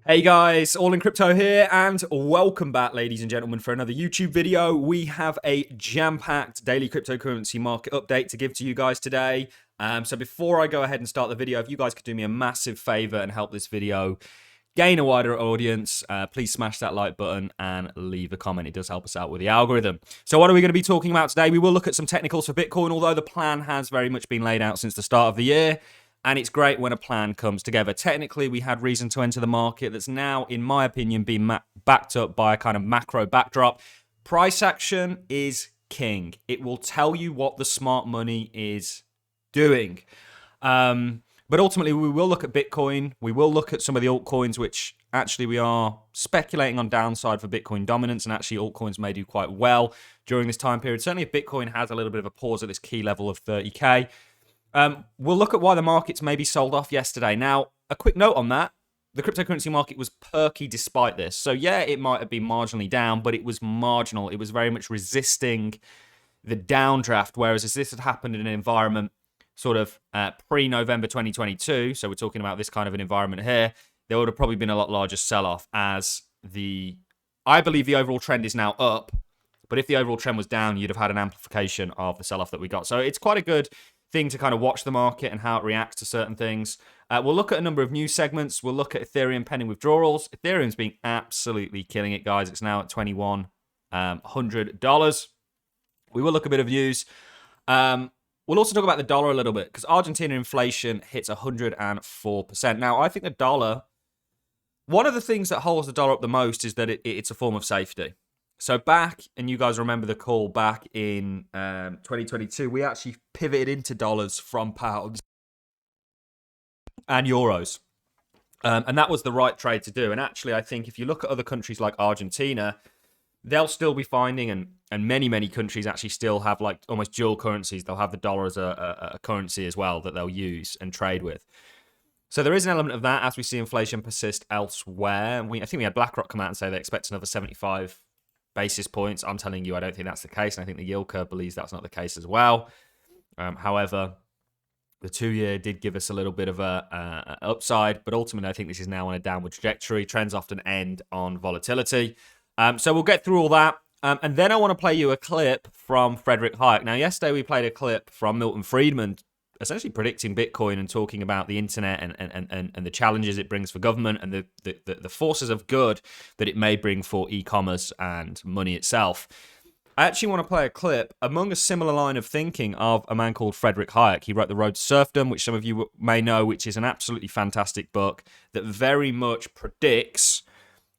Hey guys, All in Crypto here, and welcome back, ladies and gentlemen, for another YouTube video. We have a jam-packed daily cryptocurrency market update to give to you guys today. So before I go ahead and start the video, if you guys could do me a massive favor and help this video gain a wider audience, please smash that like button and leave a comment. It does help us out with the algorithm. So what are we going to be talking about today? We will look at some technicals for Bitcoin, although the plan has very much been laid out since the start of the year. And it's great when a plan comes together. Technically, we had reason to enter the market that's now, in my opinion, being backed up by a kind of macro backdrop. Price action is king. It will tell you what the smart money is doing. But ultimately, we will look at Bitcoin. We will look at some of the altcoins, which actually we are speculating on downside for Bitcoin dominance. And actually, altcoins may do quite well during this time period. Certainly, if Bitcoin has a little bit of a pause at this key level of 30K. We'll look at why the markets maybe sold off yesterday. Now, a quick note on that. The cryptocurrency market was perky despite this. So, yeah, it might have been marginally down, but it was marginal. It was very much resisting the downdraft, whereas if this had happened in an environment sort of pre-November 2022, so we're talking about this kind of an environment here, there would have probably been a lot larger sell-off as I believe the overall trend is now up, but if the overall trend was down, you'd have had an amplification of the sell-off that we got. So it's quite a good thing to kind of watch the market and how it reacts to certain things. We'll look at a number of news segments. We'll look at Ethereum pending withdrawals. Ethereum's been absolutely killing it, guys. It's now at $2,100. We will look at a bit of news. We'll also talk about the dollar a little bit because Argentina inflation hits 104%. Now, I think the dollar, one of the things that holds the dollar up the most is that it's a form of safety. So back, and you guys remember the call back in 2022, we actually pivoted into dollars from pounds and euros. And that was the right trade to do. And actually, I think if you look at other countries like Argentina, they'll still be finding, and many, many countries actually still have like almost dual currencies. They'll have the dollar as a currency as well that they'll use and trade with. So there is an element of that as we see inflation persist elsewhere. I think we had BlackRock come out and say they expect another 75 basis points. I'm telling you, I don't think that's the case. And I think the yield curve believes that's not the case as well. However, the 2-year did give us a little bit of a upside, but ultimately I think this is now on a downward trajectory. Trends often end on volatility. So we'll get through all that. And then I want to play you a clip from Frederick Hayek. Now, yesterday we played a clip from Milton Friedman, essentially predicting Bitcoin and talking about the internet and the challenges it brings for government and the forces of good that it may bring for e-commerce and money itself. I actually want to play a clip among a similar line of thinking of a man called Frederick Hayek. He wrote The Road to Serfdom, which some of you may know, which is an absolutely fantastic book that very much predicts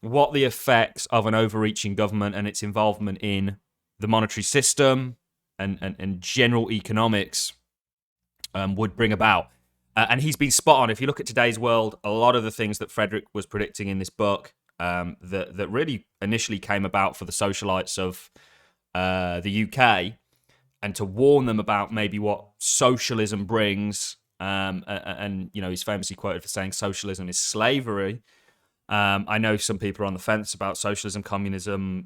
what the effects of an overreaching government and its involvement in the monetary system and general economics would bring about. And he's been spot on. If you look at today's world, a lot of the things that Frederick was predicting in this book that really initially came about for the socialites of the UK and to warn them about maybe what socialism brings. And you know, he's famously quoted for saying socialism is slavery. I know some people are on the fence about socialism, communism,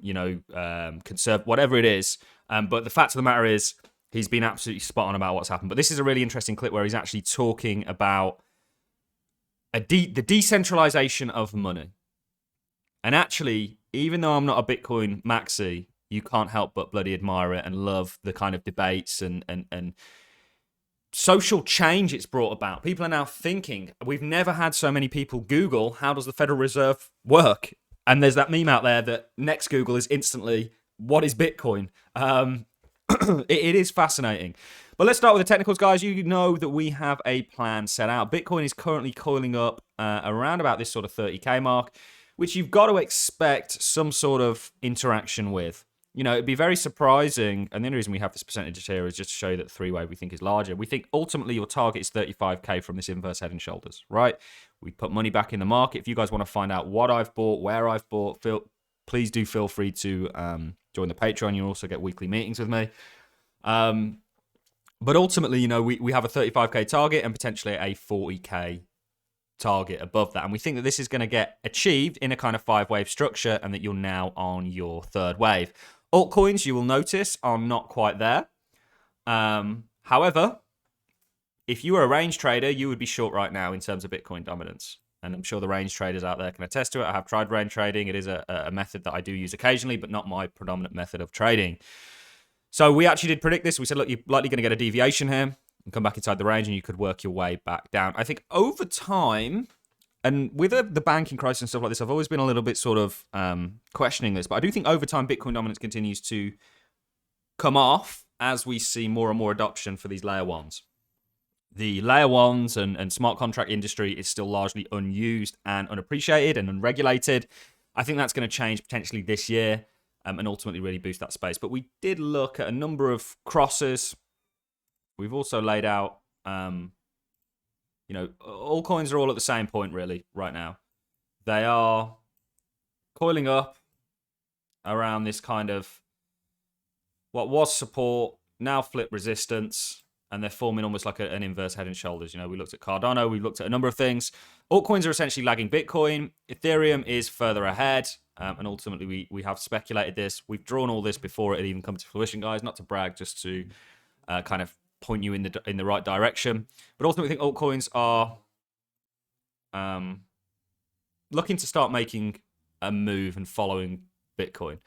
whatever it is. But the fact of the matter is, he's been absolutely spot on about what's happened. But this is a really interesting clip where he's actually talking about the decentralization of money. And actually, even though I'm not a Bitcoin maxi, you can't help but bloody admire it and love the kind of debates and social change it's brought about. People are now thinking, we've never had so many people Google, how does the Federal Reserve work? And there's that meme out there that next Google is instantly, what is Bitcoin? It is fascinating. But let's start with the technicals, guys. You know that we have a plan set out. Bitcoin is currently coiling up around about this sort of 30K mark, which you've got to expect some sort of interaction with. You know, it'd be very surprising, and the only reason we have this percentage here is just to show you that the three-way we think is larger. We think ultimately your target is 35K from this inverse head and shoulders, right? We put money back in the market. If you guys want to find out what I've bought, where I've bought, please do feel free to join the Patreon. You'll also get weekly meetings with me. But ultimately, you know, we have a 35K target and potentially a 40K target above that. And we think that this is going to get achieved in a kind of 5-wave structure and that you're now on your 3rd wave. Altcoins, you will notice, are not quite there. However, if you were a range trader, you would be short right now in terms of Bitcoin dominance. and I'm sure the range traders out there can attest to it. I have tried range trading. It is a method that I do use occasionally, but not my predominant method of trading. So we actually did predict this. We said, look, you're likely going to get a deviation here and come back inside the range, and you could work your way back down. I think over time, and with the banking crisis and stuff like this, I've always been a little bit sort of questioning this, but I do think over time Bitcoin dominance continues to come off as we see more and more adoption for these layer ones. The layer ones and smart contract industry is still largely unused and unappreciated and unregulated. I think that's going to change potentially this year and ultimately really boost that space. But we did look at a number of crosses. We've also laid out, altcoins are all at the same point really right now. They are coiling up around this kind of what was support, now flip resistance, and they're forming almost like an inverse head and shoulders. We looked at Cardano, we looked at a number of things. Altcoins are essentially lagging Bitcoin. Ethereum is further ahead, and ultimately we have speculated this. We've drawn all this before it had even come to fruition, guys. Not to brag, just to kind of point you in the right direction. But ultimately, I think altcoins are looking to start making a move and following Bitcoin.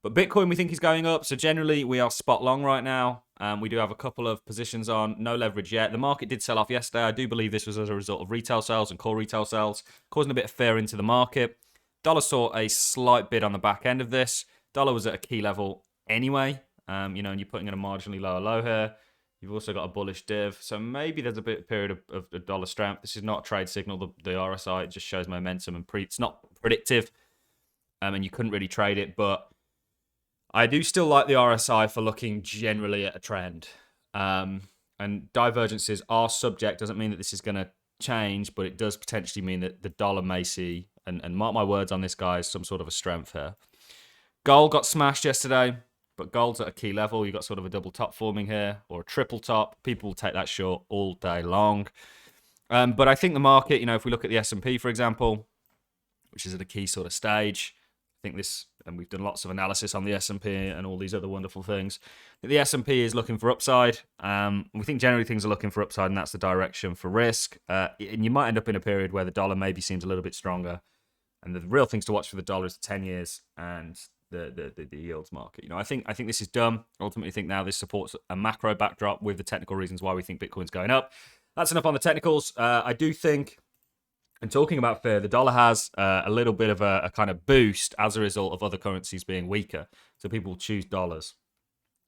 But Bitcoin, we think, is going up. So generally, we are spot long right now. We do have a couple of positions on, no leverage yet. The market did sell off yesterday. I do believe this was as a result of retail sales and core retail sales, causing a bit of fear into the market. Dollar saw a slight bid on the back end of this. Dollar was at a key level anyway, and you're putting in a marginally lower low here. You've also got a bullish div. So maybe there's a period of dollar strength. This is not a trade signal, the RSI. It just shows momentum, and it's not predictive, and you couldn't really trade it, but I do still like the RSI for looking generally at a trend. And divergences are subject. Doesn't mean that this is going to change, but it does potentially mean that the dollar may see, and mark my words on this, guys, some sort of a strength here. Gold got smashed yesterday, but gold's at a key level. You've got sort of a double top forming here, or a triple top. People will take that short all day long. But I think the market, if we look at the S&P, for example, which is at a key sort of stage, I think this, and we've done lots of analysis on the S&P and all these other wonderful things. The S&P is looking for upside. We think generally things are looking for upside, and that's the direction for risk. And you might end up in a period where the dollar maybe seems a little bit stronger. And the real things to watch for the dollar is the 10 years and the yields market. I think this is dumb. Ultimately, think now this supports a macro backdrop with the technical reasons why we think Bitcoin's going up. That's enough on the technicals. I do think, and talking about fear, the dollar has a little bit of a kind of boost as a result of other currencies being weaker. So people choose dollars.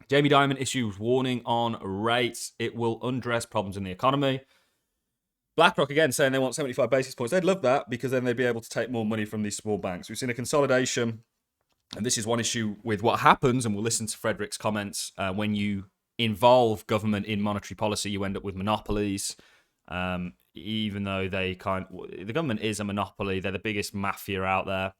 Jamie Dimon issues warning on rates. It will undress problems in the economy. BlackRock, again, saying they want 75 basis points. They'd love that because then they'd be able to take more money from these small banks. We've seen a consolidation, and this is one issue with what happens, and we'll listen to Frederick's comments. When you involve government in monetary policy, you end up with monopolies. Even though the government is a monopoly, they're the biggest mafia out there.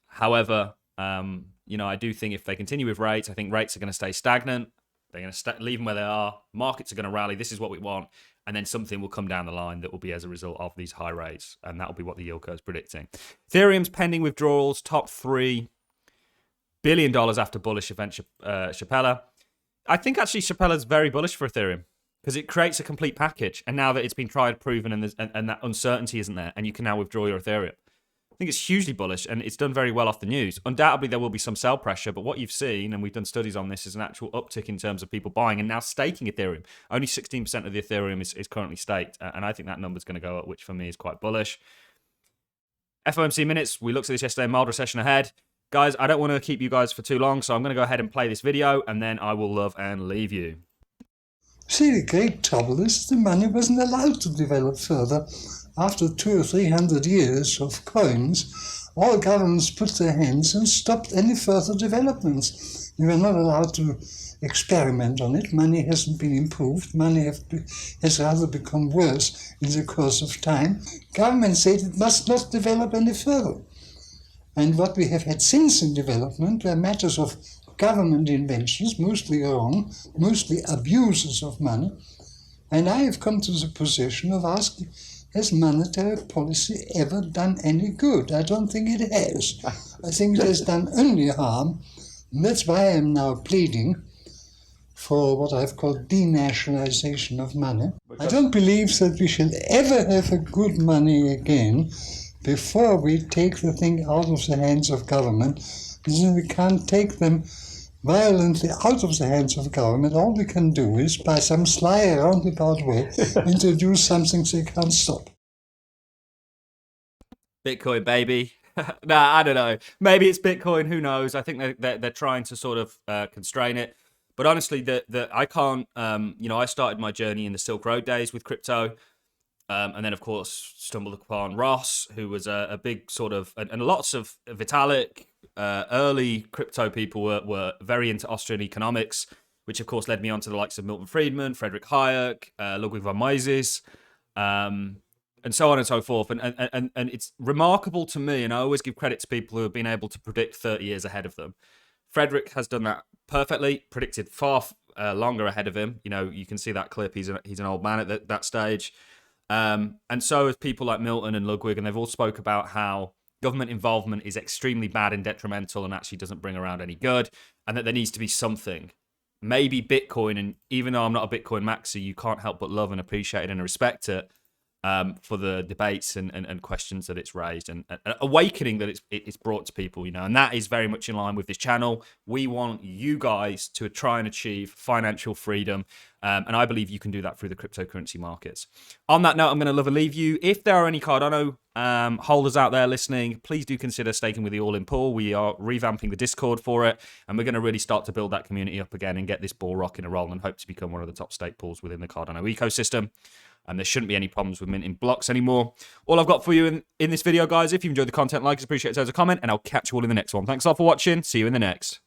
However, I do think if they continue with rates, I think rates are going to stay stagnant. They're going to leave them where they are. Markets are going to rally. This is what we want. And then something will come down the line that will be as a result of these high rates. And that will be what the yield curve is predicting. Ethereum's pending withdrawals, top $3 billion after bullish event Chappella. I think actually Chappella's very bullish for Ethereum, because it creates a complete package. And now that it's been tried, proven, and that uncertainty isn't there, and you can now withdraw your Ethereum. I think it's hugely bullish, and it's done very well off the news. Undoubtedly, there will be some sell pressure, but what you've seen, and we've done studies on this, is an actual uptick in terms of people buying and now staking Ethereum. Only 16% of the Ethereum is currently staked, and I think that number's going to go up, which for me is quite bullish. FOMC minutes, we looked at this yesterday, mild recession ahead. Guys, I don't want to keep you guys for too long, so I'm going to go ahead and play this video, and then I will love and leave you. See, the great trouble is the money wasn't allowed to develop further. After 200 or 300 years of coins, all governments put their hands and stopped any further developments. They were not allowed to experiment on it. Money hasn't been improved. Money has rather become worse in the course of time. Government said it must not develop any further. And what we have had since in development were matters of government inventions, mostly wrong, mostly abuses of money. And I have come to the position of asking, has monetary policy ever done any good? I don't think it has. I think it has done only harm. And that's why I am now pleading for what I've called denationalization of money. I don't believe that we shall ever have a good money again before we take the thing out of the hands of government. Then we can't take them violently out of the hands of government. All we can do is, by some sly roundabout way, introduce something they can't stop. Bitcoin, baby. Nah, I don't know. Maybe it's Bitcoin. Who knows? I think they're trying to sort of constrain it. But honestly, I can't. I started my journey in the Silk Road days with crypto, and then of course stumbled upon Ross, who was a big sort of, and lots of Vitalik, early crypto people were very into Austrian economics, which of course led me on to the likes of Milton Friedman, Friedrich Hayek, Ludwig von Mises. And so on and so forth. And it's remarkable to me, and I always give credit to people who have been able to predict 30 years ahead of them. Frederick has done that perfectly, predicted far longer ahead of him. You know, you can see that clip. He's an old man at that stage. And so have people like Milton and Ludwig, and they've all spoke about how government involvement is extremely bad and detrimental and actually doesn't bring around any good, and that there needs to be something. Maybe Bitcoin, and even though I'm not a Bitcoin maxi, you can't help but love and appreciate it and respect it. For the debates and questions that it's raised and awakening that it's brought to people, you know, and that is very much in line with this channel. We want you guys to try and achieve financial freedom, and I believe you can do that through the cryptocurrency markets. On that note, I'm going to leave you. If there are any Cardano holders out there listening, please do consider staking with the All-In Pool. We are revamping the Discord for it, and we're going to really start to build that community up again and get this ball rocking and rolling, and hope to become one of the top stake pools within the Cardano ecosystem. And there shouldn't be any problems with minting blocks anymore. All I've got for you in this video, guys. If you enjoyed the content, like, appreciate it as a comment, and I'll catch you all in the next one. Thanks a lot for watching. See you in the next.